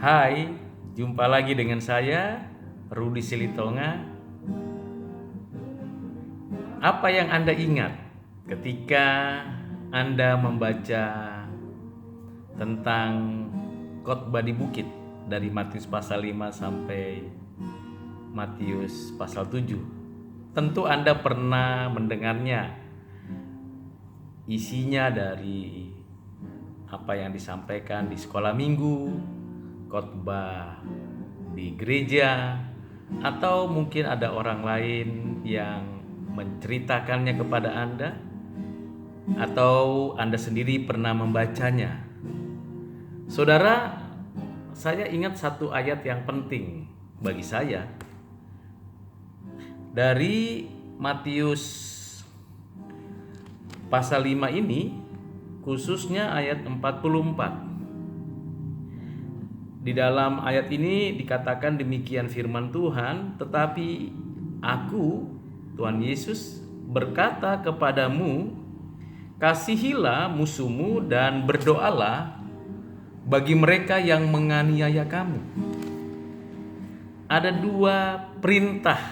Hai, jumpa lagi dengan saya, Rudi Silitonga. Apa yang Anda ingat ketika Anda membaca tentang khotbah di bukit dari Matius pasal 5 sampai Matius pasal 7? Tentu Anda pernah mendengarnya. Isinya dari apa yang disampaikan di sekolah minggu, khotbah di gereja, atau mungkin ada orang lain yang menceritakannya kepada Anda, atau Anda sendiri pernah membacanya. Saudara, saya ingat satu ayat yang penting bagi saya dari Matius pasal 5 ini, khususnya ayat 44. Di dalam ayat ini dikatakan demikian firman Tuhan, tetapi aku, Tuhan Yesus, berkata kepadamu, kasihilah musuhmu dan berdoalah bagi mereka yang menganiaya kamu. Ada dua perintah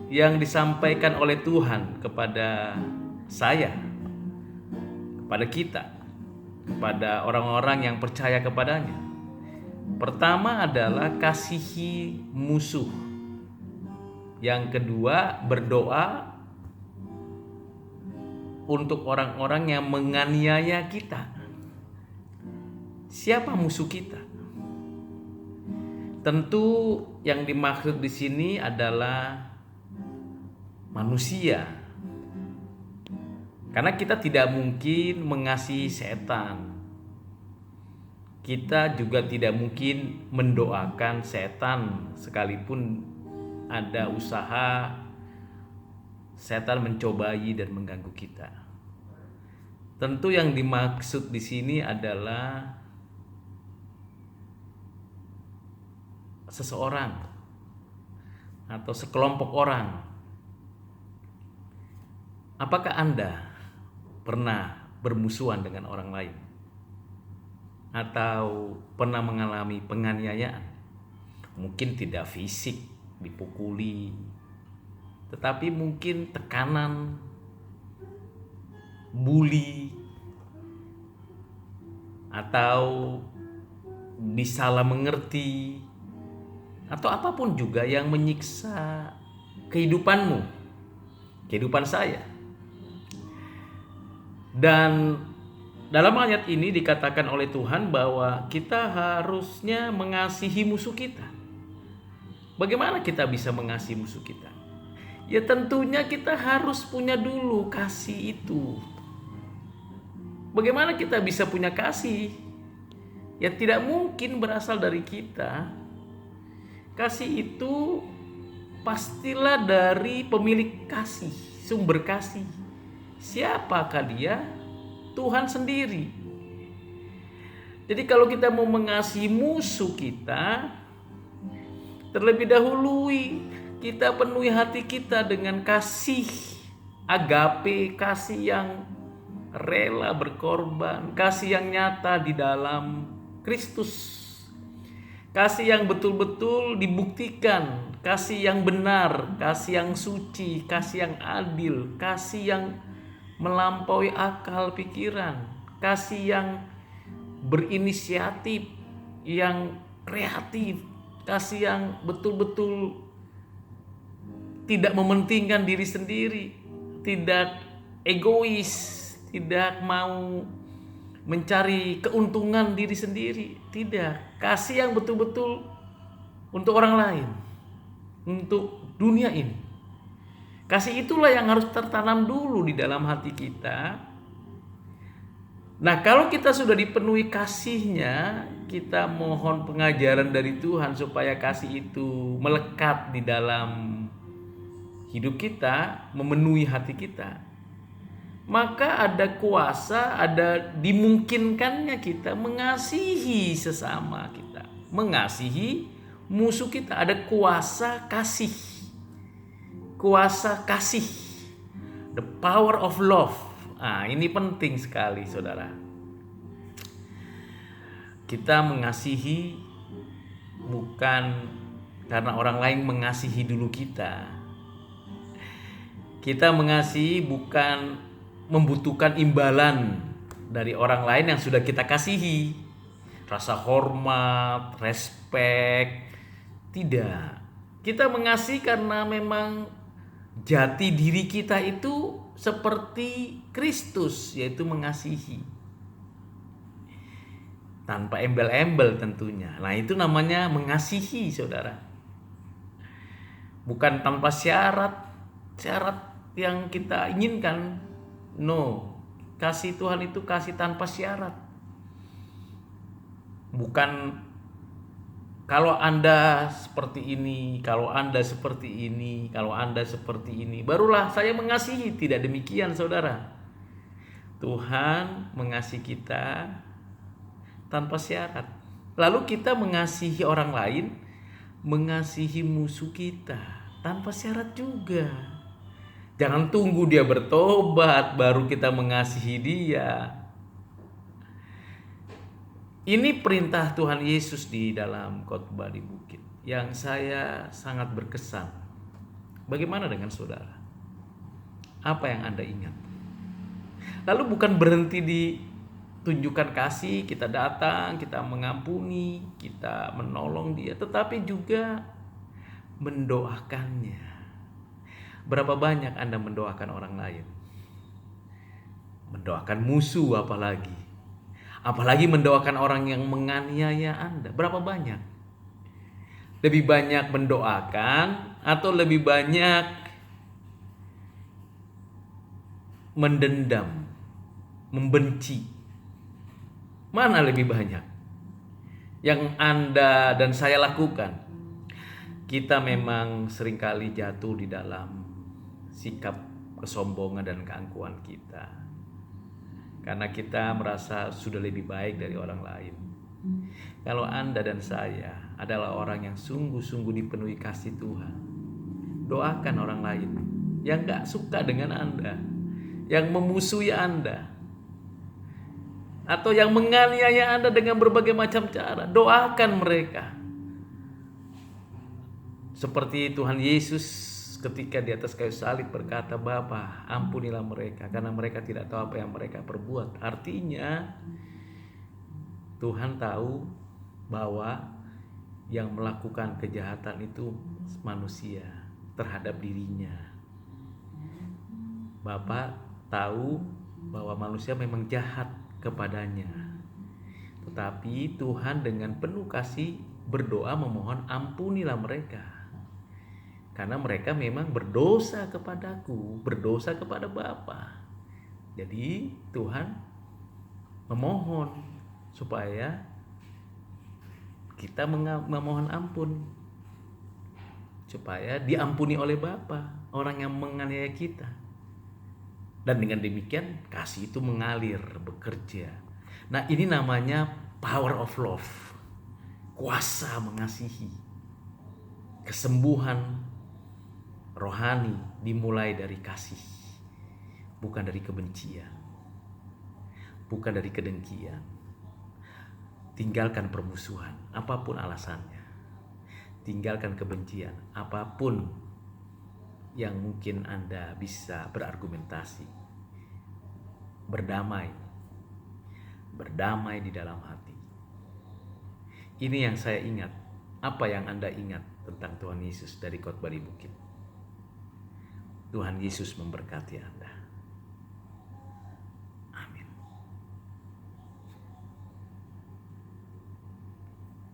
yang disampaikan oleh Tuhan kepada saya, kepada kita, kepada orang-orang yang percaya kepadanya. Pertama adalah kasihi musuh. Yang kedua, berdoa untuk orang-orang yang menganiaya kita. Siapa musuh kita? Tentu yang dimaksud di sini adalah manusia. Karena kita tidak mungkin mengasihi setan. Kita juga tidak mungkin mendoakan setan sekalipun ada usaha setan mencobai dan mengganggu kita. Tentu yang dimaksud di sini adalah seseorang atau sekelompok orang. Apakah Anda pernah bermusuhan dengan orang lain? Atau pernah mengalami penganiayaan? Mungkin tidak fisik, dipukuli, tetapi mungkin tekanan, bully, atau disalah mengerti, atau apapun juga yang menyiksa kehidupanmu, kehidupan saya. Dan dalam ayat ini dikatakan oleh Tuhan bahwa kita harusnya mengasihi musuh kita. Bagaimana kita bisa mengasihi musuh kita? Ya tentunya kita harus punya dulu kasih itu. Bagaimana kita bisa punya kasih? Ya tidak mungkin berasal dari kita. Kasih itu pastilah dari pemilik kasih, sumber kasih. Siapakah dia? Tuhan sendiri. Jadi kalau kita mau mengasihi musuh kita, terlebih dahulu kita penuhi hati kita dengan kasih agape, kasih yang rela berkorban, kasih yang nyata di dalam Kristus. Kasih yang betul-betul dibuktikan, kasih yang benar, kasih yang suci, kasih yang adil, kasih yang melampaui akal pikiran, kasih yang berinisiatif, yang kreatif, kasih yang betul-betul tidak mementingkan diri sendiri, tidak egois, tidak mau mencari keuntungan diri sendiri, tidak. Kasih yang betul-betul untuk orang lain, untuk dunia ini. Kasih itulah yang harus tertanam dulu di dalam hati kita. Nah, kalau kita sudah dipenuhi kasihnya, kita mohon pengajaran dari Tuhan supaya kasih itu melekat di dalam hidup kita, memenuhi hati kita. Maka ada kuasa, ada dimungkinkannya kita mengasihi sesama kita, mengasihi musuh kita. Ada kuasa kasih. Kuasa kasih, the power of love. Ini penting sekali, saudara. Kita mengasihi bukan karena orang lain mengasihi dulu kita. Kita mengasihi bukan membutuhkan imbalan dari orang lain yang sudah kita kasihi. Rasa hormat, respek, tidak. Kita mengasihi karena memang jati diri kita itu seperti Kristus, yaitu mengasihi. Tanpa embel-embel tentunya. Nah, itu namanya mengasihi, saudara. Bukan tanpa syarat yang kita inginkan. No, kasih Tuhan itu kasih tanpa syarat. Bukan kalau Anda seperti ini, kalau Anda seperti ini, kalau Anda seperti ini, barulah saya mengasihi. Tidak demikian, saudara. Tuhan mengasihi kita tanpa syarat. Lalu kita mengasihi orang lain, mengasihi musuh kita tanpa syarat juga. Jangan tunggu dia bertobat baru kita mengasihi dia. Ini perintah Tuhan Yesus di dalam khotbah di bukit yang saya sangat berkesan. Bagaimana dengan saudara? Apa yang Anda ingat? Lalu bukan berhenti di tunjukkan kasih, kita datang, kita mengampuni, kita menolong dia, tetapi juga mendoakannya. Berapa banyak Anda mendoakan orang lain? Mendoakan musuh apalagi. Apalagi mendoakan orang yang menganiaya Anda. Berapa banyak? Lebih banyak mendoakan atau lebih banyak mendendam, membenci? Mana lebih banyak yang Anda dan saya lakukan? Kita memang seringkali jatuh di dalam sikap kesombongan dan keangkuhan kita. Karena kita merasa sudah lebih baik dari orang lain. Kalau Anda dan saya adalah orang yang sungguh-sungguh dipenuhi kasih Tuhan, doakan orang lain yang gak suka dengan Anda, yang memusuhi Anda, atau yang menganiaya Anda dengan berbagai macam cara. Doakan mereka. Seperti Tuhan Yesus ketika di atas kayu salib berkata, Bapa, ampunilah mereka karena mereka tidak tahu apa yang mereka perbuat. Artinya Tuhan tahu bahwa yang melakukan kejahatan itu manusia terhadap dirinya. Bapa tahu bahwa manusia memang jahat kepadanya. Tetapi Tuhan dengan penuh kasih berdoa memohon ampunilah mereka. Karena mereka memang berdosa kepadaku, berdosa kepada Bapa. Jadi Tuhan memohon supaya kita memohon ampun, supaya diampuni oleh Bapa orang yang menganiaya kita. Dan dengan demikian kasih itu mengalir, bekerja. Nah, ini namanya power of love. Kuasa mengasihi. Kesembuhan rohani dimulai dari kasih. Bukan dari kebencian. Bukan dari kedengkian. Tinggalkan permusuhan, apapun alasannya. Tinggalkan kebencian, apapun yang mungkin Anda bisa berargumentasi. Berdamai di dalam hati. Ini yang saya ingat. Apa yang Anda ingat tentang Tuhan Yesus dari khotbah di bukit? Tuhan Yesus memberkati Anda.